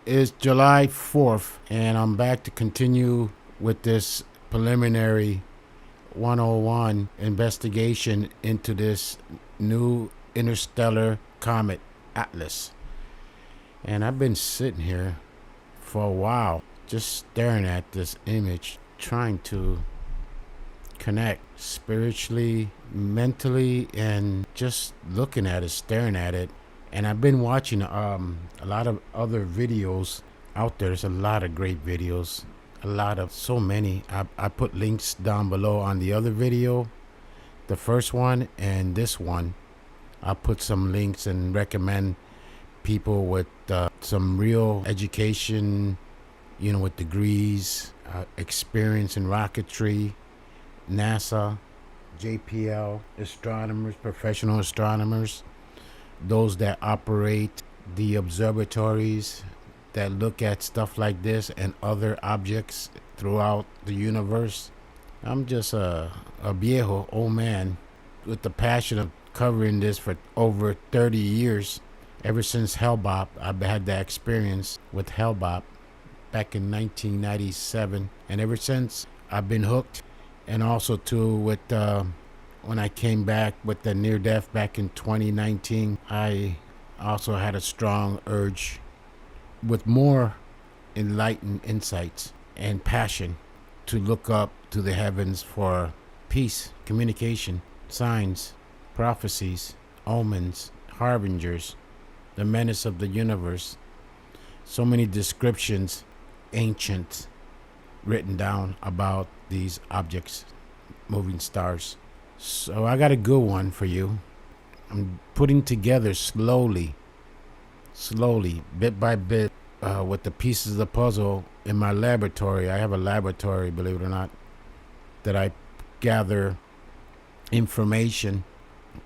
is July 4th, and I'm back to continue with this preliminary 101 investigation into this new interstellar comet Atlas. And I've been sitting here for a while just staring at this image, trying to connect spiritually, mentally, and just looking at it, staring at it. And I've been watching a lot of other videos out there. There's a lot of great videos, so many. I put links down below on the other video, the first one and this one. I'll put some links and recommend people with some real education, with degrees, experience in rocketry, NASA, JPL, astronomers, professional astronomers, those that operate the observatories that look at stuff like this and other objects throughout the universe. I'm just a viejo, old man with the passion of covering this for over 30 years. Ever since Hellbop, I've had that experience with Hellbop back in 1997. And ever since, I've been hooked. And also, too, with when I came back with the near-death back in 2019, I also had a strong urge with more enlightened insights and passion to look up to the heavens for peace, communication, signs, prophecies, omens, harbingers, the menace of the universe. So many descriptions, ancient, written down about these objects, moving stars. So I got a good one for you. I'm putting together slowly, bit by bit, with the pieces of the puzzle in my laboratory. I have a laboratory, believe it or not, that I gather information,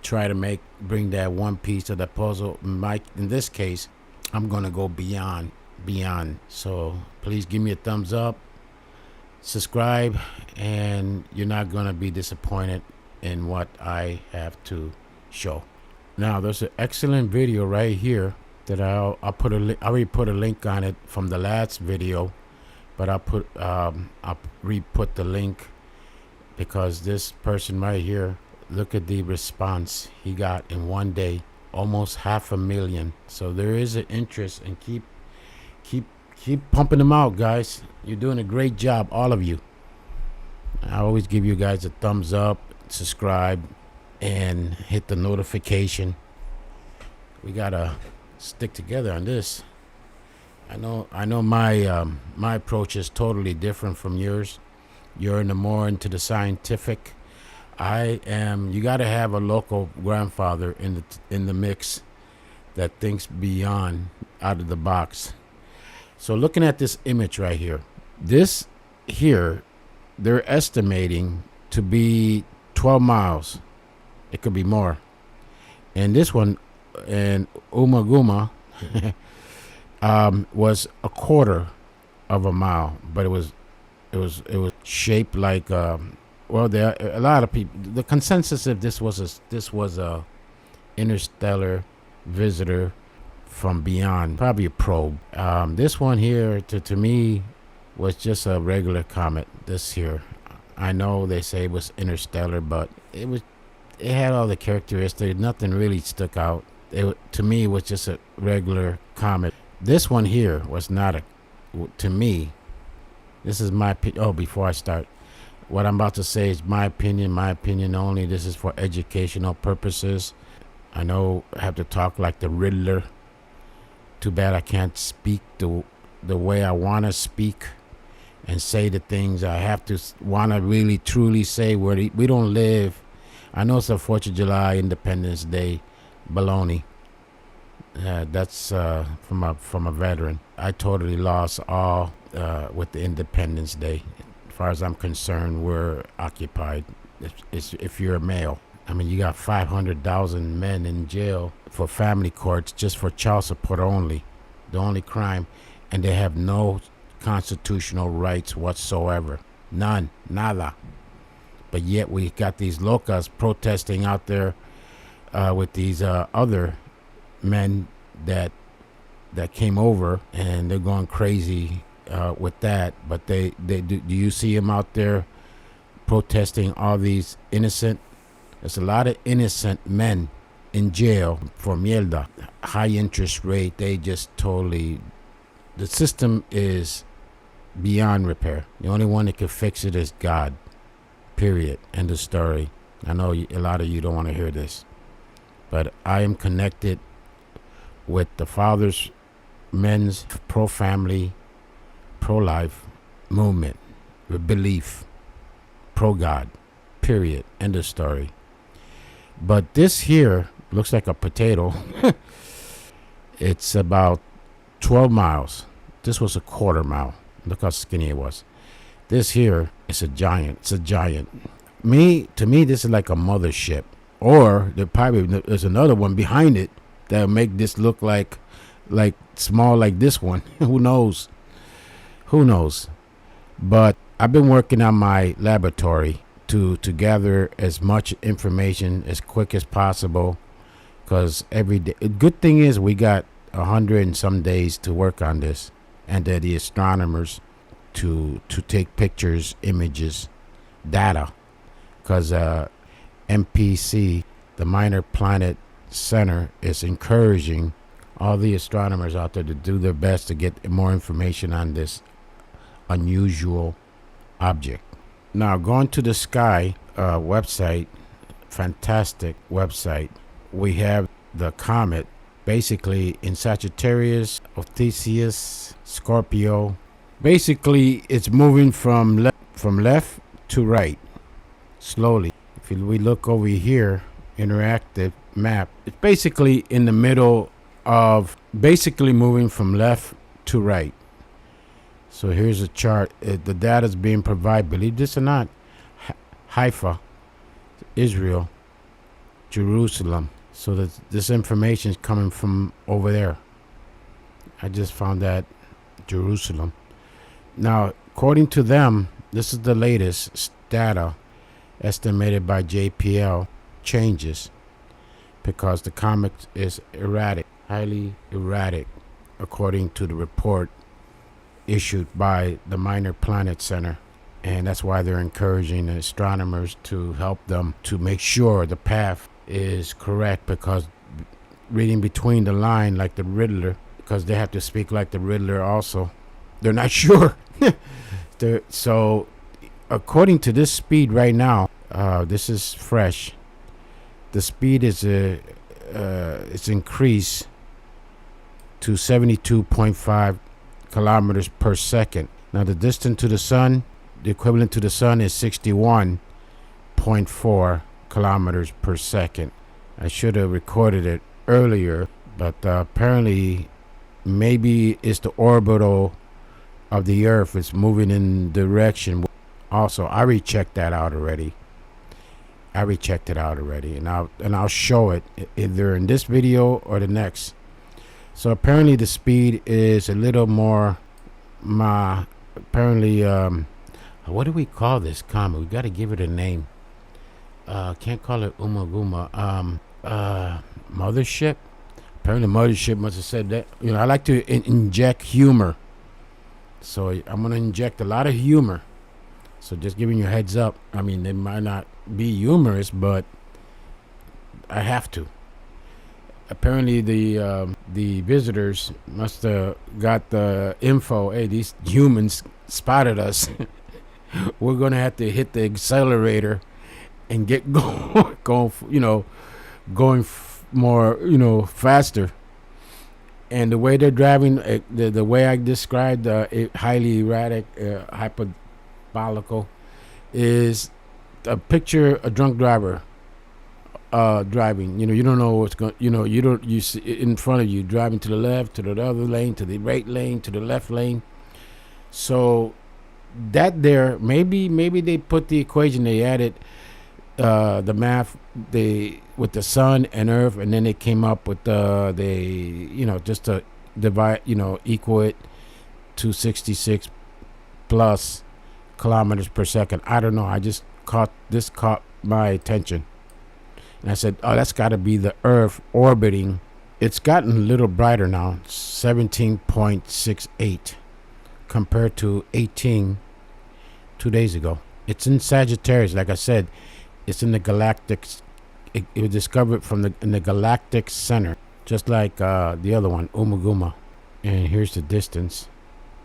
try to bring that one piece of the puzzle. In this case, I'm going to go beyond. So please give me a thumbs up, subscribe, and you're not going to be disappointed in what I have to show. Now, there's an excellent video right here that I already put a link on it from the last video, but I'll re-put the link because this person right here, look at the response he got in one day, almost 500,000. So there is an interest, and keep pumping them out, guys. You're doing a great job, all of you. I always give you guys a thumbs up, subscribe, and hit the notification. We gotta stick together on this. I know my approach is totally different from yours. You're more into the scientific. You gotta have a local grandfather in the mix that thinks beyond, out of the box. So looking at this image right here, this here, they're estimating to be 12 miles. It could be more. And this one in Umaguma was a quarter of a mile, but it was shaped like there are a lot of people. The consensus if this was a interstellar visitor from beyond, probably a probe. This one here to me was just a regular comet. This here, I know they say it was interstellar, but it had all the characteristics. Nothing really stuck out. To me, it was just a regular comet. This one here was not to me, this is my opinion. Before I start, what I'm about to say is my opinion only. This is for educational purposes. I know I have to talk like the Riddler. Too bad I can't speak the way I want to speak and say the things I have to want to really truly say, where we don't live. I know it's the 4th of July, Independence Day, baloney. That's from a veteran. I totally lost all with the Independence Day. As far as I'm concerned, we're occupied. If you're a male, I mean, you got 500,000 men in jail for family courts just for child support only, the only crime, and they have no constitutional rights whatsoever. None, nada. But yet we got these locals protesting out there with these other men that that came over, and they're going crazy with that. But they do you see them out there protesting all these innocent? There's a lot of innocent men in jail for mierda. High interest rate. They just totally. The system is beyond repair. The only one that can fix it is God. Period. End of story. I know a lot of you don't want to hear this, but I am connected with the Fathers Men's pro-family, pro-life movement, with belief, pro-God. Period. End of story. But this here looks like a potato. It's about 12 miles. This was a quarter mile. Look how skinny it was. This here is a giant. It's a giant. To me, this is like a mothership. Or there's another one behind it that'll make this look like small like this one. Who knows? But I've been working on my laboratory to gather as much information as quick as possible, because every day. Good thing is we got 100 and some days to work on this, and that the astronomers to take pictures, images, data, because MPC, the Minor Planet Center, is encouraging all the astronomers out there to do their best to get more information on this unusual object. Now, going to the sky website, fantastic website. We have the comet, basically in Sagittarius, Orpheus, Scorpio. Basically, it's moving from left to right, slowly. If we look over here, interactive map, it's basically in the middle of basically moving from left to right. So here's a chart. The data is being provided, believe this or not, Haifa, Israel, Jerusalem. So that this information is coming from over there. I just found that Jerusalem. Now, according to them, this is the latest data estimated by JPL changes because the comet is erratic, highly erratic, according to the report issued by the Minor Planet Center. And that's why they're encouraging the astronomers to help them to make sure the path is correct, because reading between the line like the Riddler, because they have to speak like the Riddler also, they're not sure. So according to this speed right now, this is fresh, the speed is it's increased to 72.5 kilometers per second. Now the distance to the sun, the equivalent to the sun, is 61.4 kilometers per second. I should have recorded it earlier, but apparently maybe it's the orbital of the Earth. It's moving in direction. Also, I rechecked that out already. And I'll show it either in this video or the next. So apparently the speed is a little more apparently what do we call this comet? We got to give it a name. Can't call it Umaguma. Mothership. Apparently Mothership must have said that. I like to inject humor, so I'm gonna inject a lot of humor. So just giving you a heads up. I mean, it might not be humorous, but I have to. Apparently the visitors must have got the info. Hey, these humans spotted us. We're gonna have to hit the accelerator and get going more, faster. And the way they're driving, the way I described, highly erratic, hyperbolical, is a picture a drunk driver driving. You don't know what's going. You see in front of you driving to the left, to the other lane, to the right lane, to the left lane. So that there, maybe they put the equation, they added the math with the sun and earth, and then they came up with just to divide, equal it to 66 plus kilometers per second. I don't know. I just caught my attention, and I said, oh, that's got to be the Earth orbiting. It's gotten a little brighter now. 17.68 compared to 18 2 days ago. It's in Sagittarius, like I said. It's in the galactic. It was discovered in the galactic center, just like the other one, Umaguma. And here's the distance.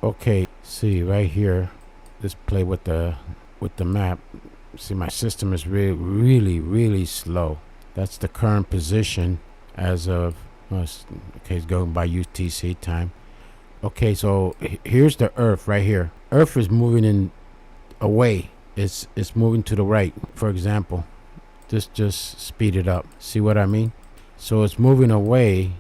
Okay, see right here. Let's play with the map. See, my system is really slow. That's the current position as of, okay, it's going by UTC time. Okay, so here's the Earth right here. Earth is moving in away. It's moving to the right. For example, just speed it up. See what I mean? So it's moving away,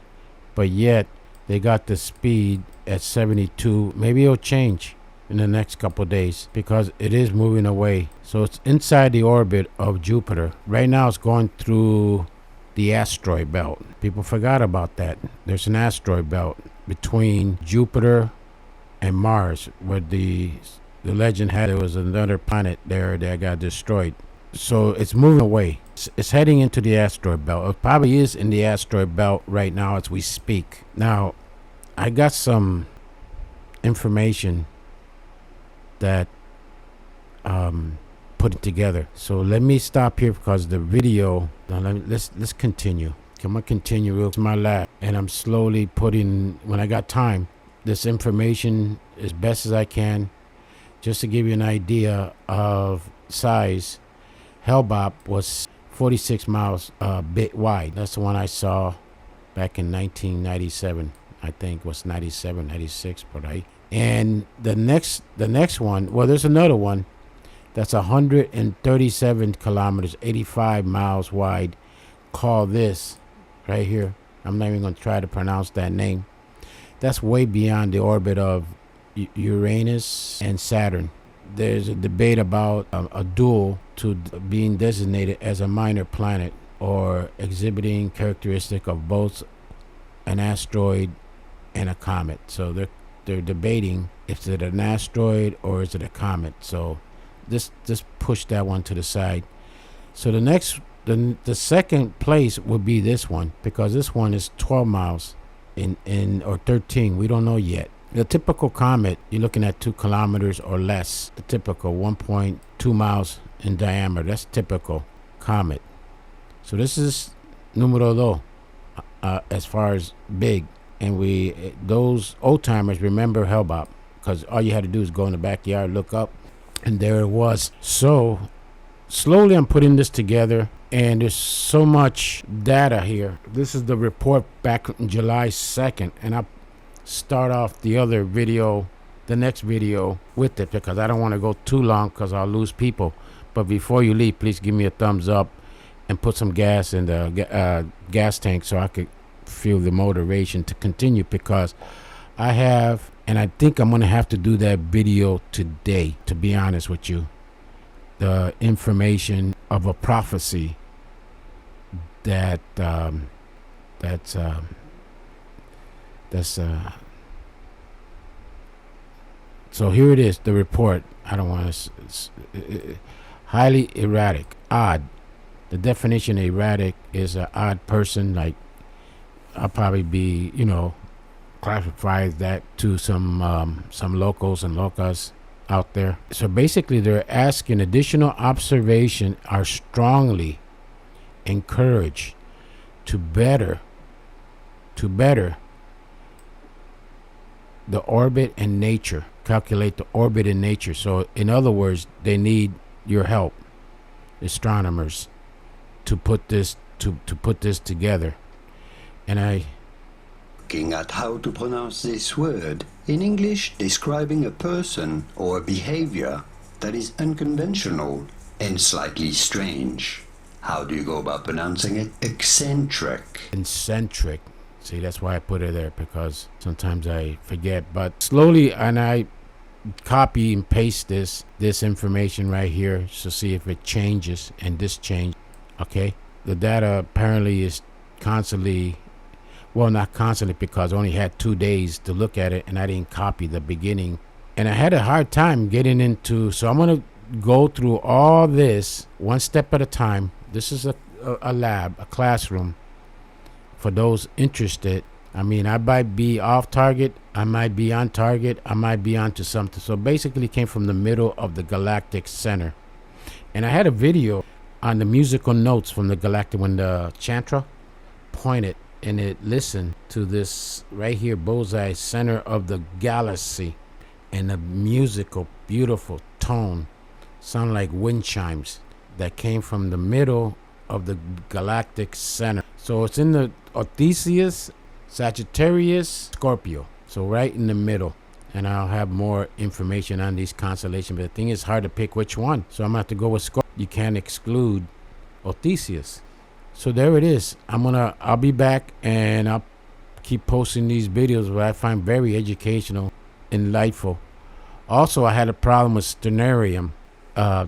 but yet they got the speed at 72. Maybe it'll change in the next couple of days because it is moving away. So it's inside the orbit of Jupiter. Right now it's going through the asteroid belt. People forgot about that. There's an asteroid belt between Jupiter and Mars, where the legend had it was another planet there that got destroyed. So it's moving away. It's heading into the asteroid belt. It probably is in the asteroid belt right now as we speak. Now, I got some information that put it together. So let me stop here because the video. Let's continue. I'm gonna continue with my lab, and I'm slowly putting, when I got time, this information as best as I can, just to give you an idea of size. Hellbop was 46 miles bit wide. That's the one I saw back in 1997. I think was 97, 96, right? And the next one, well, there's another one that's 137 kilometers, 85 miles wide. Call this right here. I'm not even going to try to pronounce that name. That's way beyond the orbit of Uranus and Saturn. There's a debate about a dual to being designated as a minor planet or exhibiting characteristic of both an asteroid and a comet. So they're debating if it's an asteroid or is it a comet. So just push that one to the side. So the second place would be this one, because this one is 12 miles or 13. We don't know yet. The typical comet, you're looking at 2 kilometers or less. The typical 1.2 miles in diameter. That's typical comet. So this is numero dos as far as big. And those old timers remember Hellbop, because all you had to do is go in the backyard, look up, and there it was. So slowly I'm putting this together, and there's so much data here. This is the report back on July 2nd, and I start off the next video with it, because I don't want to go too long because I'll lose people. But before you leave, please give me a thumbs up and put some gas in the gas tank so I could feel the motivation to continue, because I have, and I think I'm going to have to do that video today, to be honest with you. The information of a prophecy so here it is, the report. I don't want to. Highly erratic, odd. The definition of erratic is an odd person. Like, I'll probably be, classify that to some locals and locas out there. So basically, they're asking additional observation are strongly encouraged to better the orbit and nature, calculate the orbit and nature. So in other words, they need your help, astronomers, to put this together. And looking at how to pronounce this word in English, describing a person or a behavior that is unconventional and slightly strange. How do you go about pronouncing it? Eccentric. See, that's why I put it there, because sometimes I forget. But slowly, and I copy and paste this information right here to see if it changes, and this change. Okay, the data apparently is constantly, well, not constantly, because I only had 2 days to look at it, and I didn't copy the beginning, and I had a hard time getting into. So I'm gonna go through all this one step at a time. This is a lab, a classroom, for those interested I mean, I might be off target, I might be on target, I might be onto something. So basically, it came from the middle of the galactic center. And I had a video on the musical notes from the galactic when the chantra pointed and it listened to this right here, bullseye, center of the galaxy, and the musical, beautiful tone sound like wind chimes that came from the middle of the galactic center. So it's in the Orpheus, Sagittarius, Scorpio. So right in the middle. And I'll have more information on these constellations. But the thing is hard to pick which one. So I'm going to have to go with Scorpio. You can't exclude Orpheus. So there it is. I'll be back and I'll keep posting these videos where I find very educational, enlightful. Also, I had a problem with Stellarium,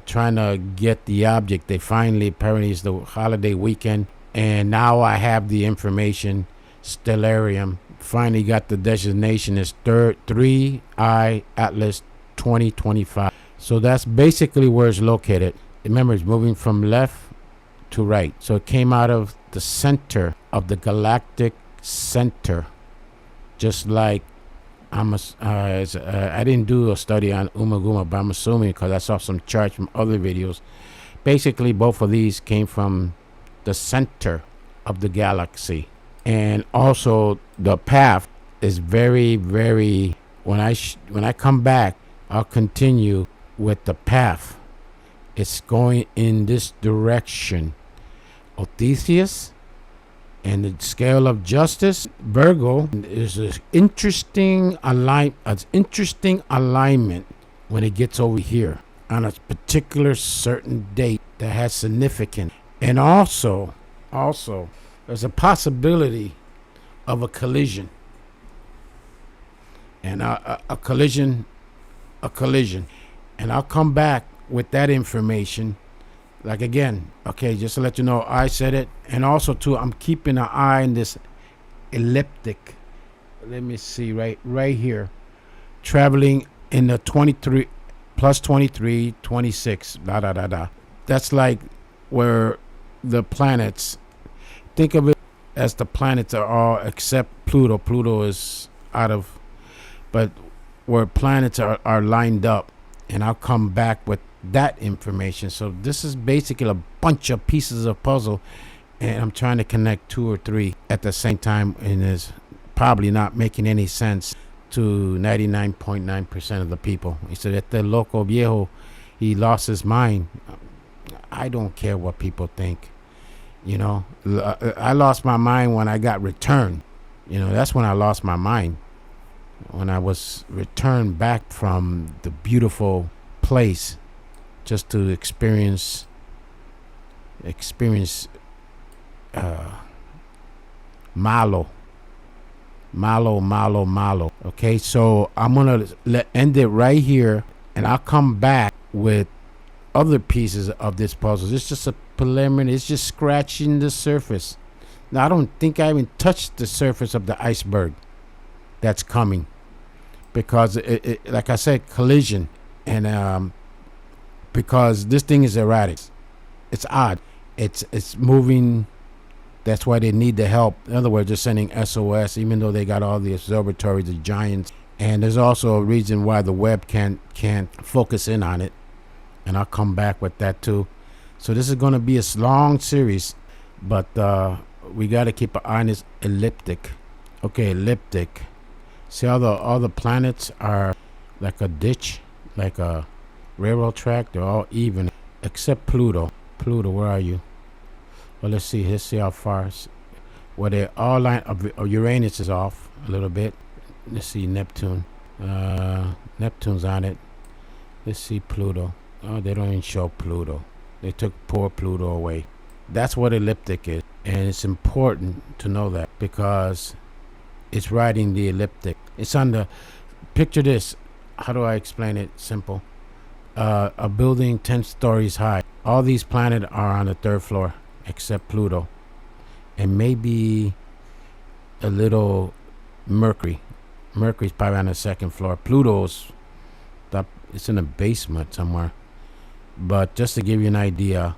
trying to get the object. They finally, apparently it's the holiday weekend, and now I have the information. Stellarium finally got the designation as 3I Atlas 2025. So that's basically where it's located. Remember, it's moving from left to right. So it came out of the center of the galactic center, just like I didn't do a study on Umaguma, but I'm assuming because I saw some charts from other videos. Basically, both of these came from the center of the galaxy. And also, the path is very, very... When I come back, I'll continue with the path. It's going in this direction. Orpheus and the scale of justice, Virgo, is an interesting alignment when it gets over here on a particular certain date that has significance. And also, there's a possibility of a collision. And a collision. And I'll come back with that information. Like again, okay, just to let you know, I said it. And also too, I'm keeping an eye on this elliptic. Let me see, right here. Traveling in the 23 plus 23, 26, That's like where the planets, think of it as the planets are all except Pluto. Pluto is out of, but where planets are lined up. And I'll come back with that information. So this is basically a bunch of pieces of puzzle, and I'm trying to connect 2 or 3 at the same time, and is probably not making any sense to 99.9% of the people. He said that the loco viejo, he lost his mind. I don't care what people think. You know, I lost my mind when I got returned. You know, that's when I lost my mind. When I was returned back from the beautiful place just to experience malo. Okay, so I'm gonna end it right here, and I'll come back with other pieces of this puzzle. It's just a preliminary. It's just scratching the surface. Now, I don't think I even touched the surface of the iceberg that's coming, because it like I said, collision. And because this thing is erratic, it's odd, it's moving. That's why they need the help. In other words, they're sending SOS, even though they got all the observatories, the giants. And there's also a reason why the web can't focus in on it, and I'll come back with that too. So this is going to be a long series, but we got to keep an eye on this elliptic. Okay, elliptic. See how all the planets are like a ditch, like a railroad track. They're all even except Pluto. Pluto, where are you? Well, let's see how far. Well, they're all line of Uranus is off a little bit. Let's see Neptune. Neptune's on it. Let's see Pluto. Oh, they don't even show Pluto. They took poor Pluto away. That's what elliptic is, and it's important to know that because it's riding the elliptic. It's on the, picture this. How do I explain it? Simple. A building 10 stories high. All these planets are on the 3rd floor except Pluto, and maybe a little Mercury. Mercury's probably on the 2nd floor. Pluto's up, it's in a basement somewhere. But just to give you an idea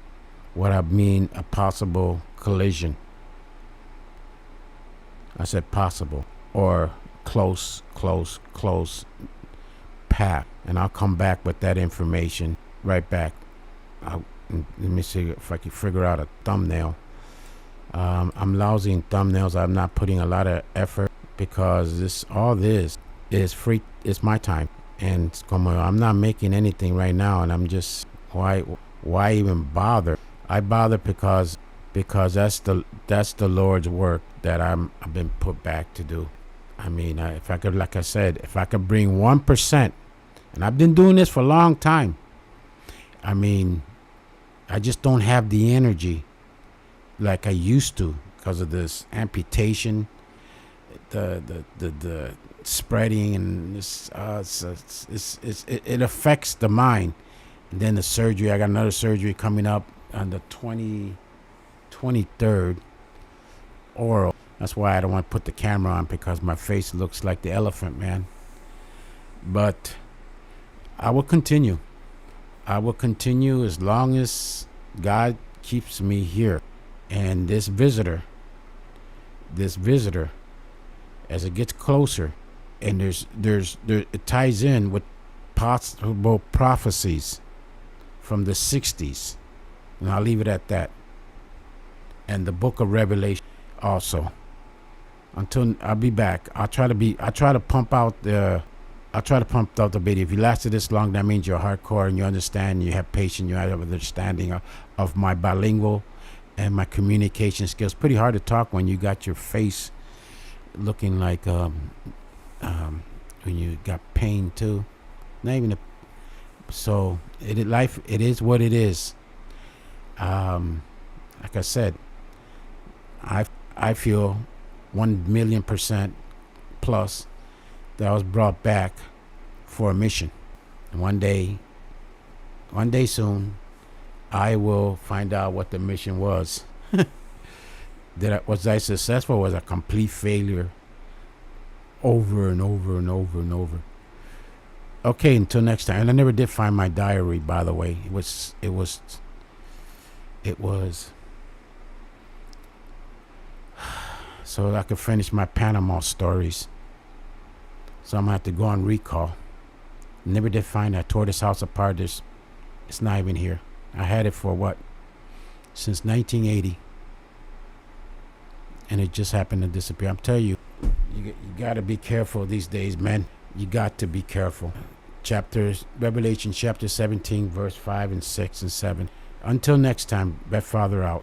what I mean, a possible collision. I said possible or close path. And I'll come back with that information right back. Let me see if I can figure out a thumbnail. I'm lousy in thumbnails. I'm not putting a lot of effort because all this is free. It's my time, and I'm not making anything right now. And I'm just why even bother? I bother because that's the Lord's work that I've been put back to do. I mean, if I could, like I said, if I could bring 1%, and I've been doing this for a long time. I mean, I just don't have the energy like I used to because of this amputation, the spreading, and this it affects the mind. And then the surgery, I got another surgery coming up on the 23rd, oral. That's why I don't want to put the camera on, because my face looks like the elephant man. But I will continue. I will continue as long as God keeps me here. And this visitor, as it gets closer, and it ties in with possible prophecies from the 60s. And I'll leave it at that. And the book of Revelation also. Until I'll be back. I'll try to pump out the video. If you lasted this long, that means you're hardcore and you understand, you have patience, you have understanding of my bilingual and my communication skills. Pretty hard to talk when you got your face looking like when you got pain too. Not even so life, it is what it is. Like I said, I feel 1,000,000% plus that I was brought back for a mission. And one day soon, I will find out what the mission was. Was I successful, or was I a complete failure over and over and over and over? Okay, until next time. And I never did find my diary, by the way. It was so I could finish my Panama stories. So I'm gonna have to go on recall. Never did find it. I tore this house apart. It's not even here. I had it for what? Since 1980. And it just happened to disappear. I'm telling you, you gotta be careful these days, man. You got to be careful. Revelation chapter 17, verse 5 and 6 and 7. Until next time, Bet Father out.